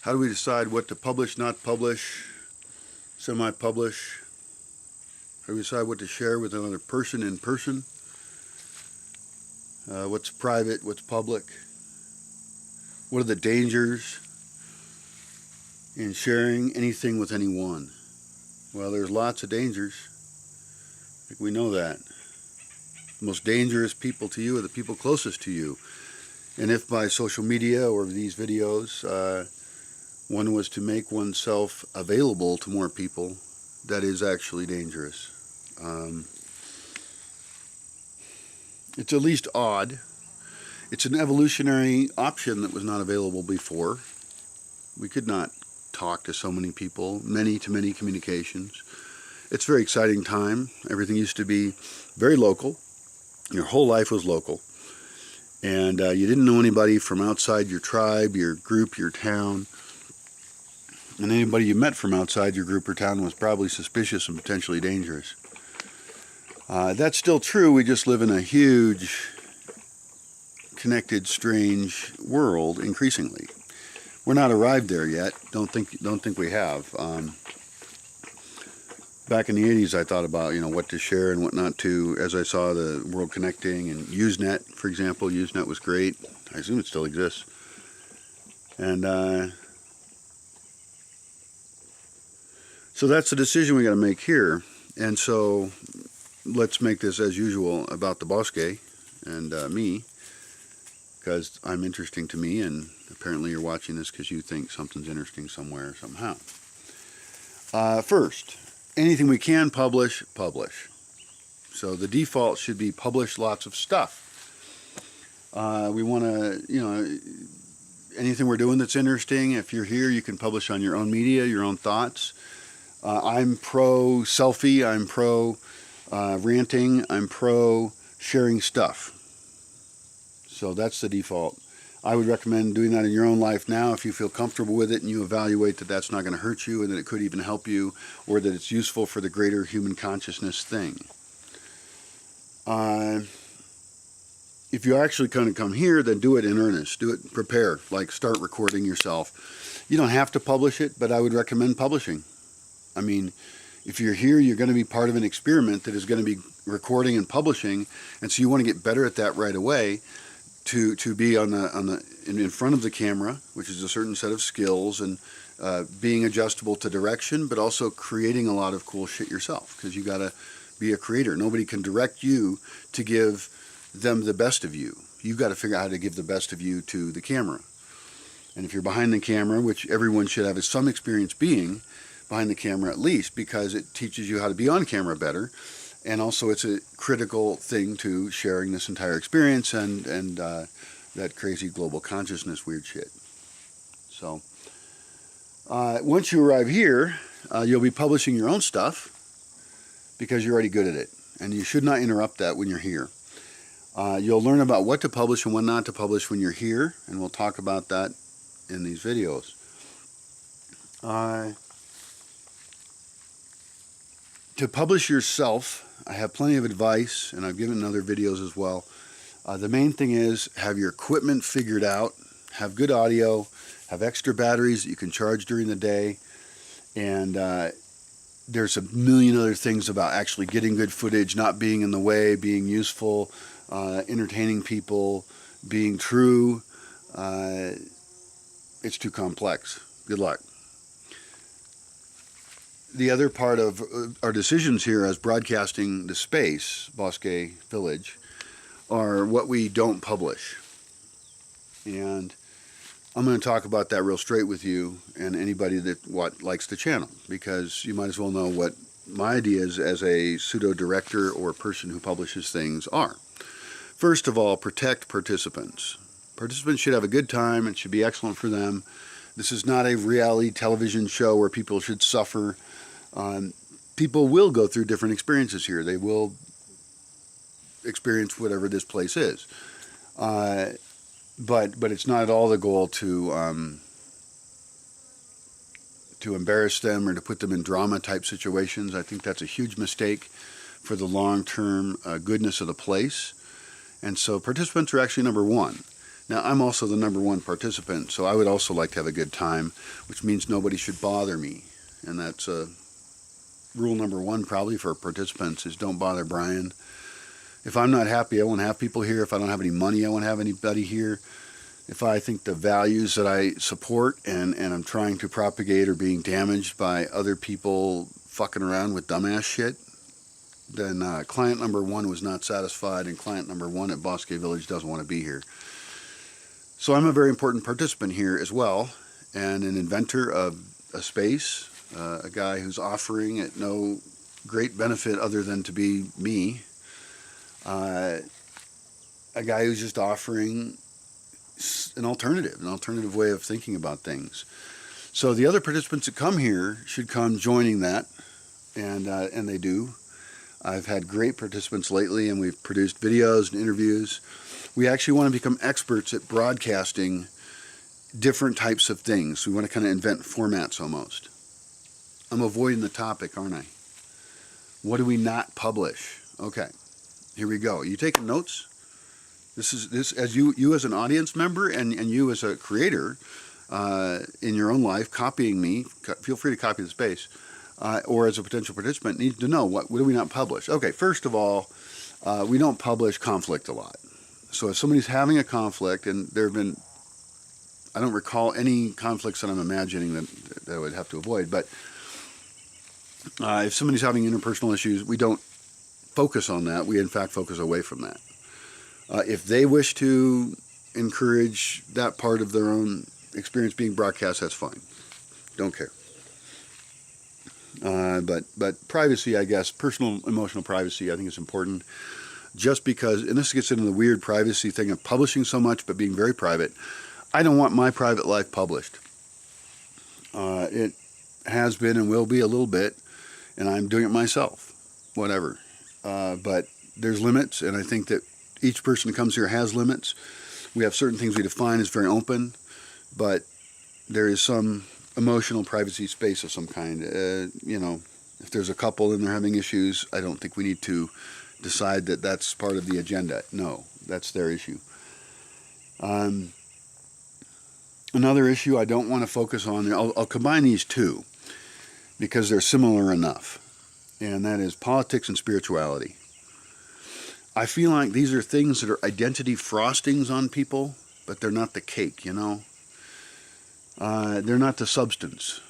How do we decide what to publish, not publish, semi-publish? How do we decide what to share with another person in person? What's private, what's public? What are the dangers in sharing anything with anyone? Well, there's lots of dangers. I think we know that. The most dangerous people to you are the people closest to you. And if by social media or these videos one was to make oneself available to more people, that is actually dangerous. It's at least odd. It's an evolutionary option that was not available before. We could not talk to so many people, many-to-many communications. It's a very exciting time. Everything used to be very local. Your whole life was local. And you didn't know anybody from outside your tribe, your group, your town. And anybody you met from outside your group or town was probably suspicious and potentially dangerous. That's still true. We just live in a huge, connected, strange world increasingly. We're not arrived there yet. Don't think we have. Back in the 80s, I thought about what to share and what not to. As I saw the world connecting and Usenet, for example, Usenet was great. I assume it still exists. And so that's the decision we got to make here. And so let's make this as usual about the Bosque and me, because I'm interesting to me, and apparently you're watching this because you think something's interesting somewhere, somehow. First, anything we can publish, publish. So the default should be publish lots of stuff. We want to, anything we're doing that's interesting, if you're here, you can publish on your own media, your own thoughts. I'm pro selfie, I'm pro ranting, I'm pro sharing stuff. So that's the default. I would recommend doing that in your own life now if you feel comfortable with it and you evaluate that that's not going to hurt you and that it could even help you, or that it's useful for the greater human consciousness thing. If you're actually going to come here, then do it in earnest. Do it, prepare, like start recording yourself. You don't have to publish it, but I would recommend publishing. I mean, if you're here, you're going to be part of an experiment that is going to be recording and publishing, and so you want to get better at that right away. To be in front of the camera, which is a certain set of skills, and being adjustable to direction, but also creating a lot of cool shit yourself, because you got to be a creator. Nobody can direct you to give them the best of you. You got to figure out how to give the best of you to the camera. And if you're behind the camera, which everyone should have some experience being behind the camera at least, because it teaches you how to be on camera better. And also it's a critical thing to sharing this entire experience and that crazy global consciousness weird shit. So once you arrive here, you'll be publishing your own stuff because you're already good at it. And you should not interrupt that when you're here. You'll learn about what to publish and what not to publish when you're here, and we'll talk about that in these videos. To publish yourself, I have plenty of advice, and I've given other videos as well. The main thing is have your equipment figured out, have good audio, have extra batteries that you can charge during the day, and there's a million other things about actually getting good footage, not being in the way, being useful, entertaining people, being true. It's too complex. Good luck. The other part of our decisions here as broadcasting the space, Bosque Village, are what we don't publish. And I'm going to talk about that real straight with you and anybody that likes the channel, because you might as well know what my ideas as a pseudo-director or person who publishes things are. First of all, protect participants. Participants should have a good time. It should be excellent for them. This is not a reality television show where people should suffer. People will go through different experiences here. They will experience whatever this place is. But it's not at all the goal to embarrass them or to put them in drama-type situations. I think that's a huge mistake for the long-term goodness of the place. And so participants are actually number one. Now, I'm also the #1 participant, so I would also like to have a good time, which means nobody should bother me. And that's rule #1 probably for participants is don't bother Brian. If I'm not happy, I won't have people here. If I don't have any money, I won't have anybody here. If I think the values that I support and I'm trying to propagate are being damaged by other people fucking around with dumbass shit, then client #1 was not satisfied, and client #1 at Bosque Village doesn't want to be here. So I'm a very important participant here as well, and an inventor of a space, a guy who's offering at no great benefit other than to be me, a guy who's just offering an alternative way of thinking about things. So the other participants that come here should come joining that, and they do. I've had great participants lately, and we've produced videos and interviews. We actually want to become experts at broadcasting different types of things. We want to kind of invent formats almost. I'm avoiding the topic, aren't I? What do we not publish? Okay, here we go. Are you taking notes? This as you as an audience member and you as a creator in your own life, copying me, feel free to copy the space, or as a potential participant, need to know what do we not publish? Okay, first of all, we don't publish conflict a lot. So if somebody's having a conflict, and there have been, I don't recall any conflicts that I'm imagining that I would have to avoid, but if somebody's having interpersonal issues, we don't focus on that. We in fact focus away from that. If they wish to encourage that part of their own experience being broadcast, that's fine. Don't care. But privacy, I guess, personal emotional privacy, I think is important. Just because, and this gets into the weird privacy thing of publishing so much but being very private, I don't want my private life published. It has been and will be a little bit, and I'm doing it myself, whatever. But there's limits, and I think that each person who comes here has limits. We have certain things we define as very open, but there is some emotional privacy space of some kind. If there's a couple and they're having issues, I don't think we need to decide that that's part of the agenda. No, that's their issue. Another issue I don't want to focus on, I'll combine these two because they're similar enough, and that is politics and spirituality. I feel like these are things that are identity frostings on people, but they're not the cake, They're not the substance.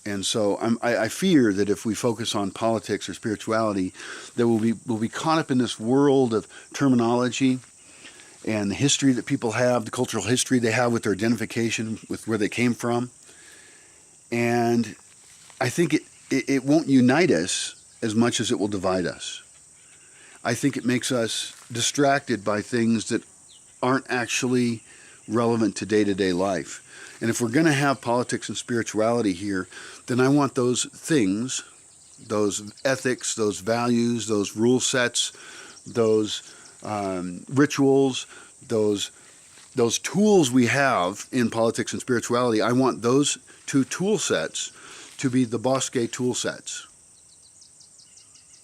And so I fear that if we focus on politics or spirituality, that we'll be caught up in this world of terminology and the history that people have, the cultural history they have with their identification with where they came from. And I think it won't unite us as much as it will divide us. I think it makes us distracted by things that aren't actually relevant to day-to-day life. And if we're going to have politics and spirituality here, then I want those things, those ethics, those values, those rule sets, those rituals, those tools we have in politics and spirituality, I want those two tool sets to be the Bosque tool sets.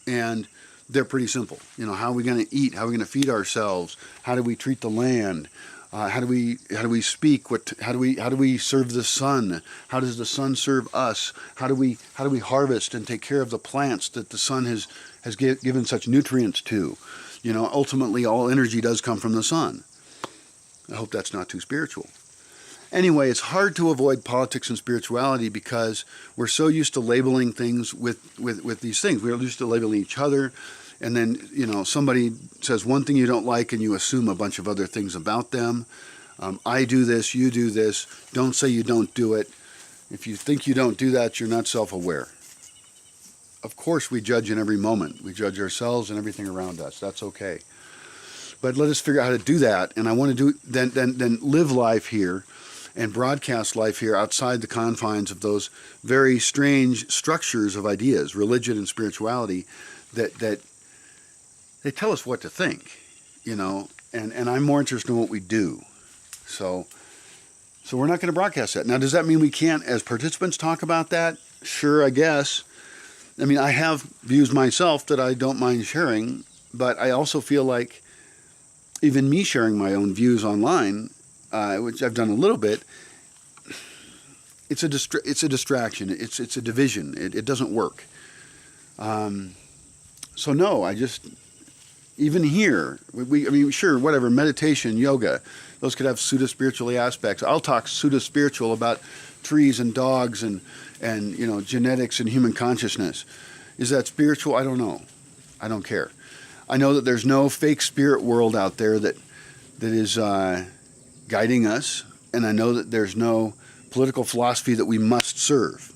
And they're pretty simple. How are we going to eat? How are we going to feed ourselves? How do we treat the land? How do we speak? How do we serve the sun? How does the sun serve us? How do we harvest and take care of the plants that the sun has given such nutrients to? Ultimately, all energy does come from the sun. I hope that's not too spiritual. Anyway, it's hard to avoid politics and spirituality because we're so used to labeling things with these things. We're used to labeling each other, and then somebody says one thing you don't like, and you assume a bunch of other things about them. I do this, you do this. Don't say you don't do it. If you think you don't do that, you're not self-aware. Of course, we judge in every moment. We judge ourselves and everything around us. That's okay. But let us figure out how to do that. And I want to then live life here and broadcast life here outside the confines of those very strange structures of ideas, religion and spirituality, that they tell us what to think, and I'm more interested in what we do. So we're not going to broadcast that. Now, does that mean we can't, as participants, talk about that? Sure, I guess. I mean, I have views myself that I don't mind sharing, but I also feel like even me sharing my own views online, which I've done a little bit, it's a distraction. It's a division. It doesn't work. So no, even here, I mean, sure, whatever, meditation, yoga, those could have pseudo-spiritual aspects. I'll talk pseudo-spiritual about trees and dogs and genetics and human consciousness. Is that spiritual? I don't know. I don't care. I know that there's no fake spirit world out there that is guiding us, and I know that there's no political philosophy that we must serve.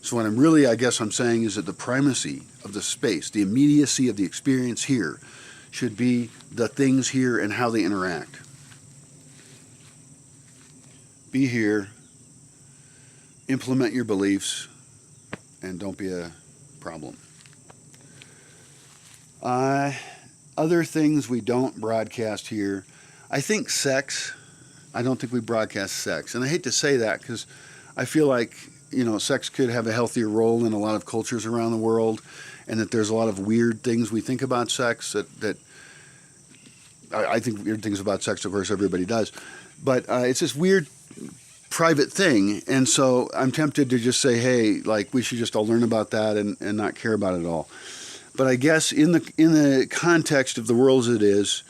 So what I guess I'm saying is that the primacy of the space, the immediacy of the experience here, should be the things here and how they interact. Be here, implement your beliefs, and don't be a problem. Other things we don't broadcast here. I think sex. I don't think we broadcast sex. And I hate to say that because I feel like, sex could have a healthier role in a lot of cultures around the world, and that there's a lot of weird things we think about sex that I think weird things about sex, of course, everybody does. But it's this weird private thing, and so I'm tempted to just say, hey, like, we should just all learn about that and not care about it all. But I guess in the context of the world as it is,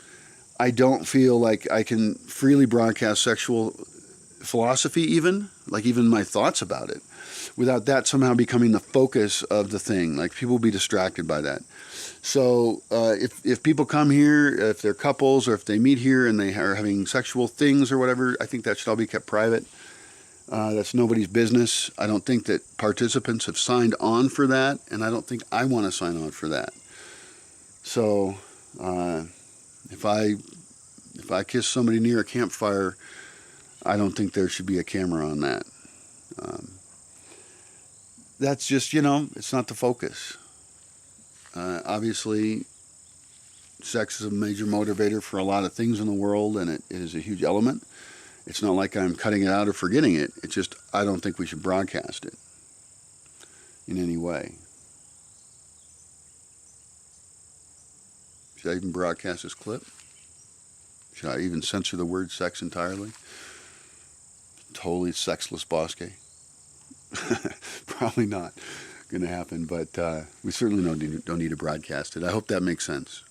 I don't feel like I can freely broadcast sexual philosophy even my thoughts about it, without that somehow becoming the focus of the thing. Like, people will be distracted by that. So if people come here, if they're couples, or if they meet here and they are having sexual things or whatever, I think that should all be kept private. That's nobody's business. I don't think that participants have signed on for that, and I don't think I want to sign on for that. So if I kiss somebody near a campfire, I don't think there should be a camera on that. That's just, it's not the focus. Obviously, sex is a major motivator for a lot of things in the world, and it is a huge element. It's not like I'm cutting it out or forgetting it. It's just I don't think we should broadcast it in any way. Should I even broadcast this clip? Should I even censor the word sex entirely? Totally sexless Bosque? Probably not going to happen, but we certainly don't need to broadcast it. I hope that makes sense.